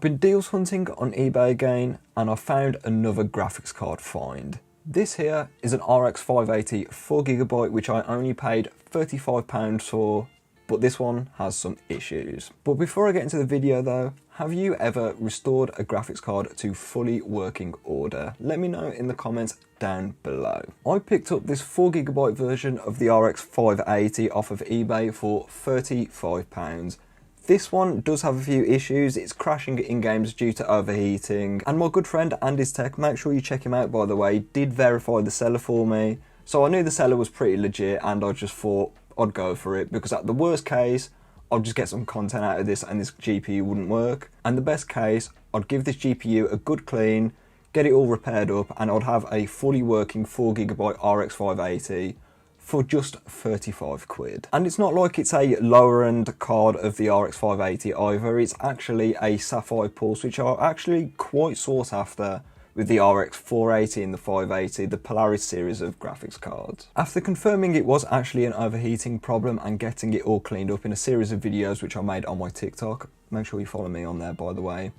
been deals hunting on eBay again, and I found another graphics card find. This here is an RX 580 4GB, which I only paid £35 for, but this one has some issues. But before I get into the video though, have you ever restored a graphics card to fully working order? Let me know in the comments down below. I picked up this 4GB version of the RX 580 off of eBay for £35. This one does have a few issues. It's crashing in games due to overheating, and my good friend Andy's Tech, make sure you check him out by the way, did verify the seller for me. So I knew the seller was pretty legit, and I just thought I'd go for it, because at the worst case, I'd just get some content out of this and this GPU wouldn't work. And the best case, I'd give this GPU a good clean, get it all repaired up, and I'd have a fully working 4GB RX 580 for just 35 quid. And it's not like it's a lower end card of the RX 580 either, it's actually a Sapphire Pulse, which are actually quite sought after with the RX 480 and the 580, the Polaris series of graphics cards. After confirming it was actually an overheating problem and getting it all cleaned up in a series of videos which I made on my TikTok, make sure you follow me on there by the way,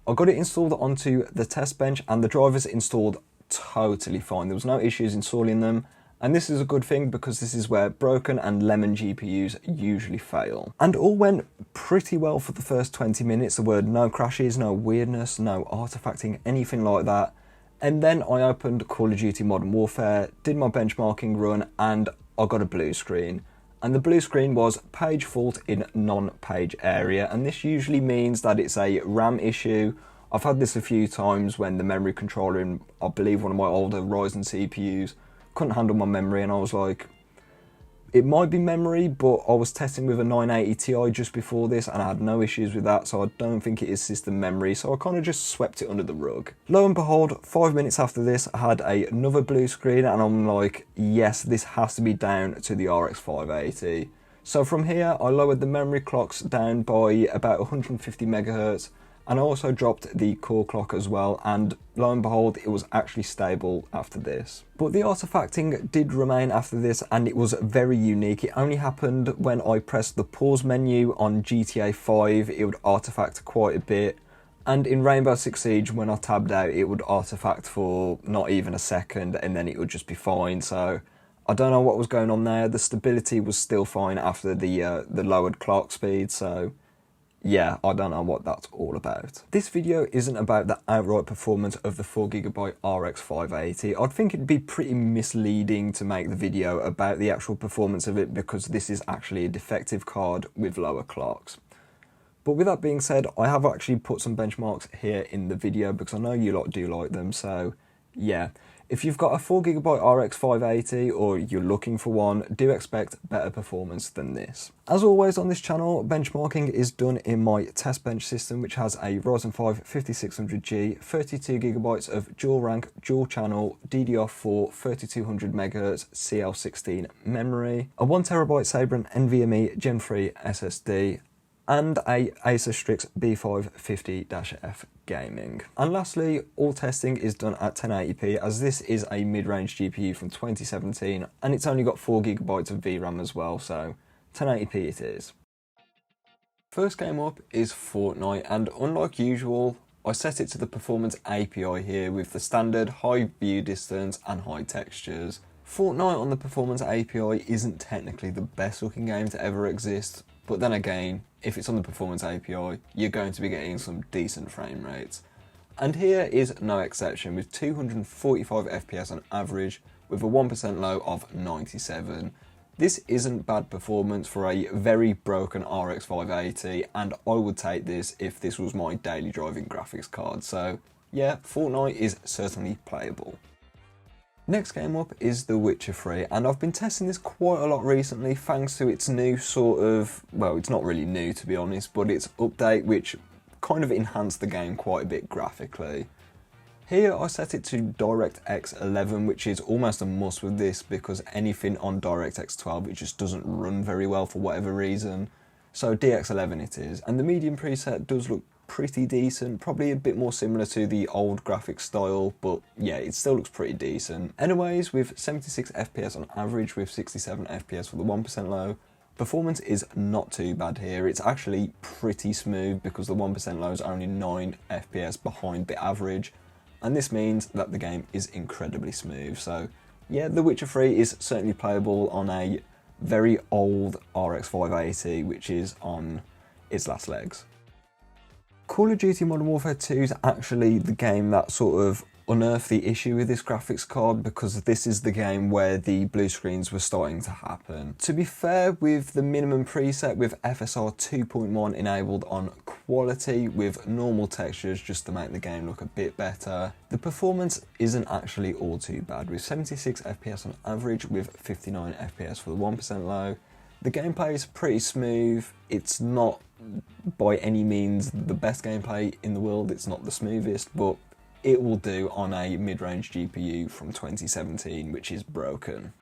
I got it installed onto the test bench and the drivers installed totally fine. There was no issues installing them. And this is a good thing, because this is where broken and lemon GPUs usually fail. And all went pretty well for the first 20 minutes. There were no crashes, no weirdness, no artifacting, anything like that. And then I opened Call of Duty Modern Warfare, did my benchmarking run, and I got a blue screen. And the blue screen was page fault in non-page area. And this usually means that it's a RAM issue. I've had this a few times when the memory controller in, I believe, one of my older Ryzen CPUs couldn't handle my memory, and I was like, it might be memory, but I was testing with a 980 Ti just before this and I had no issues with that, so I don't think it is system memory, so I kind of just swept it under the rug. Lo and behold, 5 minutes after this, I had another blue screen, and I'm like, yes, this has to be down to the RX 580. So from here, I lowered the memory clocks down by about 150 megahertz, and I also dropped the core clock as well, and lo and behold, it was actually stable after this. But the artifacting did remain after this, and it was very unique. It only happened when I pressed the pause menu on GTA 5, it would artifact quite a bit. And in Rainbow Six Siege, when I tabbed out, it would artifact for not even a second, and then it would just be fine. So I don't know what was going on there. The stability was still fine after the lowered clock speed, so yeah, I don't know what that's all about. This video isn't about the outright performance of the 4GB RX 580. I'd think it'd be pretty misleading to make the video about the actual performance of it, because this is actually a defective card with lower clocks. But with that being said, I have actually put some benchmarks here in the video because I know you lot do like them, so yeah. If you've got a 4GB RX 580 or you're looking for one, do expect better performance than this. As always on this channel, benchmarking is done in my test bench system, which has a Ryzen 5 5600G, 32GB of dual rank, dual channel, DDR4 3200 MHz CL16 memory, a 1TB Sabrent NVMe Gen 3 SSD, and a Acer Strix B550-F gaming. And lastly, all testing is done at 1080p, as this is a mid-range GPU from 2017 and it's only got 4GB of VRAM as well, so 1080p it is. First game up is Fortnite, and unlike usual, I set it to the performance API here with the standard high view distance and high textures. Fortnite on the performance API isn't technically the best looking game to ever exist, but then again, if it's on the performance API, you're going to be getting some decent frame rates. And here is no exception, with 245 FPS on average, with a 1% low of 97. This isn't bad performance for a very broken RX 580, and I would take this if this was my daily driving graphics card. So yeah, Fortnite is certainly playable. Next game up is The Witcher 3, and I've been testing this quite a lot recently thanks to its new sort of, well, it's not really new to be honest, but its update which kind of enhanced the game quite a bit graphically. Here I set it to DirectX 11, which is almost a must with this because anything on DirectX 12 it just doesn't run very well for whatever reason. So DX11 it is, and the medium preset does look pretty decent, probably a bit more similar to the old graphics style, but yeah, it still looks pretty decent. Anyways, with 76 FPS on average with 67 FPS for the 1% low, Performance is not too bad here. It's actually pretty smooth because the 1% low is only 9 FPS behind the average, and this means that the game is incredibly smooth. So yeah, The Witcher 3 is certainly playable on a very old RX 580, which is on its last legs. Call of Duty Modern Warfare 2 is actually the game that sort of unearthed the issue with this graphics card, because this is the game where the blue screens were starting to happen. To be fair, with the minimum preset with FSR 2.1 enabled on quality with normal textures just to make the game look a bit better, the performance isn't actually all too bad, with 76 FPS on average with 59 FPS for the 1% low. The gameplay is pretty smooth. It's not by any means the best gameplay in the world, it's not the smoothest, but it will do on a mid-range GPU from 2017, which is broken.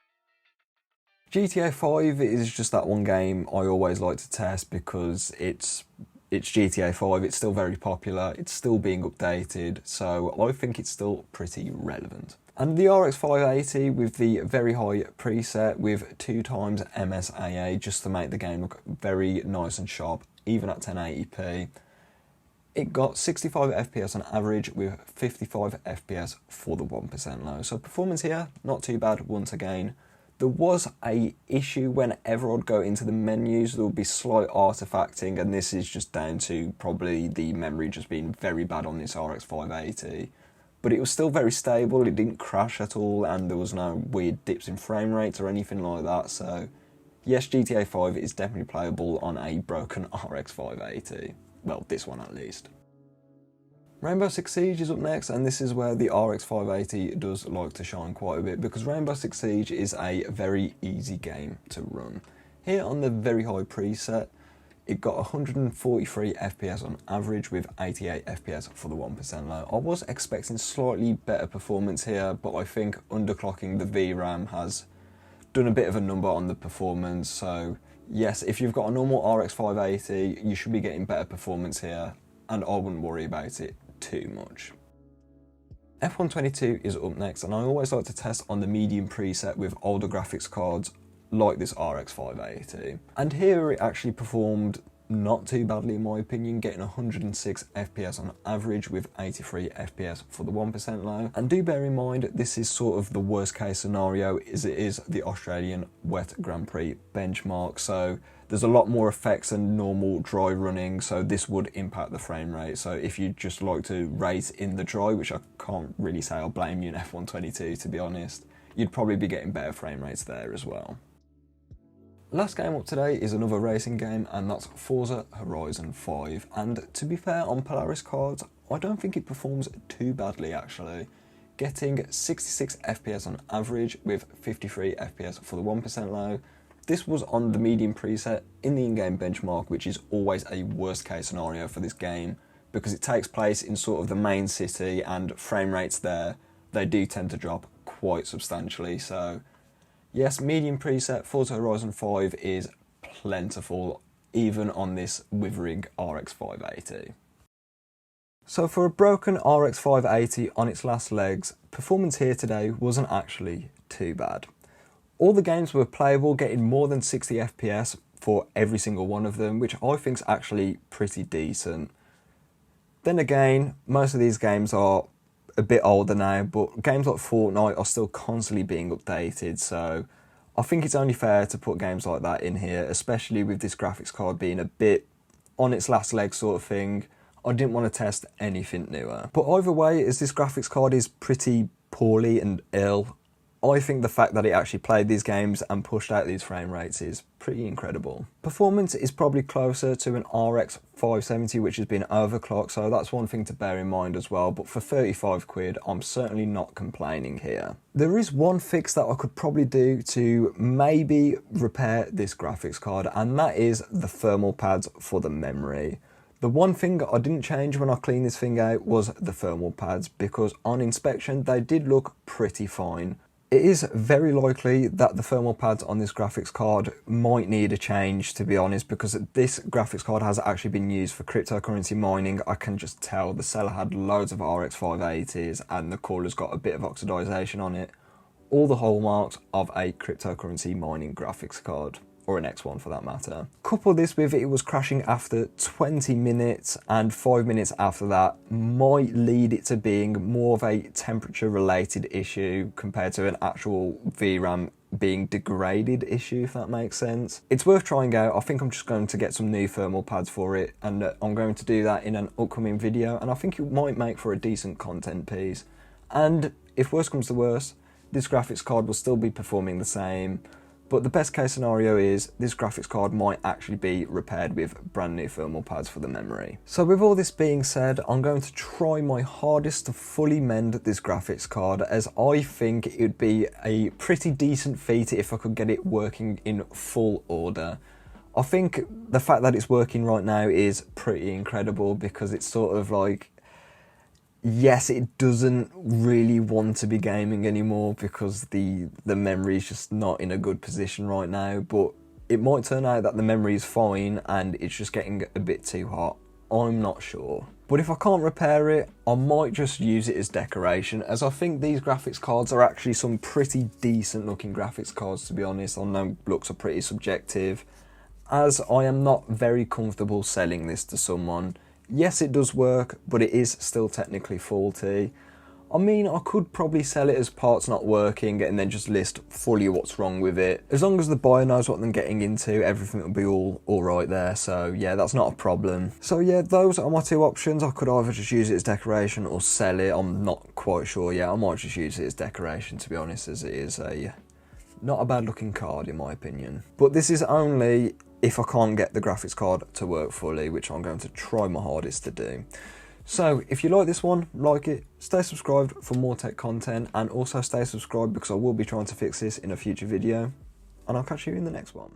GTA 5 is just that one game I always like to test because it's GTA 5, it's still very popular, it's still being updated, so I think it's still pretty relevant. And the RX 580 with the very high preset with 2x MSAA just to make the game look very nice and sharp, even at 1080p. It got 65 FPS on average with 55 FPS for the 1% low. So performance here, not too bad once again. There was a issue whenever I'd go into the menus, there would be slight artifacting, and this is just down to probably the memory just being very bad on this RX 580. But it was still very stable, it didn't crash at all, and there was no weird dips in frame rates or anything like that. So yes, GTA 5 is definitely playable on a broken RX 580. Well, this one at least. Rainbow Six Siege is up next, and this is where the RX 580 does like to shine quite a bit, because Rainbow Six Siege is a very easy game to run. Here on the very high preset, it got 143 FPS on average with 88 FPS for the 1% low. I was expecting slightly better performance here, but I think underclocking the VRAM has done a bit of a number on the performance. So yes, if you've got a normal RX 580, you should be getting better performance here, and I wouldn't worry about it too much. F122 is up next, and I always like to test on the medium preset with older graphics cards like this RX 580. And here it actually performed not too badly in my opinion, getting 106 FPS on average with 83 FPS for the 1% low. And do bear in mind, this is sort of the worst case scenario, as it is the Australian Wet Grand Prix benchmark, so there's a lot more effects than normal dry running, so this would impact the frame rate. So if you just like to race in the dry, which I can't really say I'll blame you in F122 to be honest, you'd probably be getting better frame rates there as well. Last game up today is another racing game, and that's Forza Horizon 5. And to be fair, on Polaris cards, I don't think it performs too badly actually. Getting 66 FPS on average with 53 FPS for the 1% low. This was on the medium preset in the in-game benchmark, which is always a worst case scenario for this game because it takes place in sort of the main city, and frame rates there, they do tend to drop quite substantially. So yes, medium preset Forza Horizon 5 is plentiful, even on this withering RX 580. So for a broken RX 580 on its last legs, performance here today wasn't actually too bad. All the games were playable, getting more than 60 FPS for every single one of them, which I think is actually pretty decent. Then again, most of these games are a bit older now, but games like Fortnite are still constantly being updated, so I think it's only fair to put games like that in here, especially with this graphics card being a bit on its last leg sort of thing. I didn't want to test anything newer. But either way, as this graphics card is pretty poorly and ill, I think the fact that it actually played these games and pushed out these frame rates is pretty incredible. Performance is probably closer to an RX 570, which has been overclocked, so that's one thing to bear in mind as well, but for 35 quid, I'm certainly not complaining here. There is one fix that I could probably do to maybe repair this graphics card, and that is the thermal pads for the memory. The one thing I didn't change when I cleaned this thing out was the thermal pads, because on inspection they did look pretty fine. It is very likely that the thermal pads on this graphics card might need a change, to be honest, because this graphics card has actually been used for cryptocurrency mining. I can just tell the seller had loads of RX 580s and the cooler's got a bit of oxidization on it. All the hallmarks of a cryptocurrency mining graphics card. or an X1 for that matter. Couple this with it was crashing after 20 minutes, and 5 minutes after that might lead it to being more of a temperature related issue compared to an actual VRAM being degraded issue, if that makes sense. It's worth trying out. I think I'm just going to get some new thermal pads for it, and I'm going to do that in an upcoming video, and I think it might make for a decent content piece. And if worse comes to worse, this graphics card will still be performing the same, but the best case scenario is this graphics card might actually be repaired with brand new thermal pads for the memory. So with all this being said, I'm going to try my hardest to fully mend this graphics card, as I think it would be a pretty decent feat if I could get it working in full order. I think the fact that it's working right now is pretty incredible, because it's sort of like, yes, it doesn't really want to be gaming anymore because the memory is just not in a good position right now, but it might turn out that the memory is fine and it's just getting a bit too hot. I'm not sure. But if I can't repair it, I might just use it as decoration, as I think these graphics cards are actually some pretty decent looking graphics cards, to be honest. I know looks are pretty subjective, as I am not very comfortable selling this to someone. Yes, it does work, but it is still technically faulty. I mean, I could probably sell it as parts not working and then just list fully what's wrong with it. As long as the buyer knows what they're getting into, everything will be all right there. So yeah, that's not a problem. So yeah, those are my two options. I could either just use it as decoration or sell it. I'm not quite sure yet. I might just use it as decoration, to be honest, as it is not a bad looking card in my opinion. But this is only if I can't get the graphics card to work fully, which I'm going to try my hardest to do. So if you like this one, like it, stay subscribed for more tech content, and also stay subscribed because I will be trying to fix this in a future video, and I'll catch you in the next one.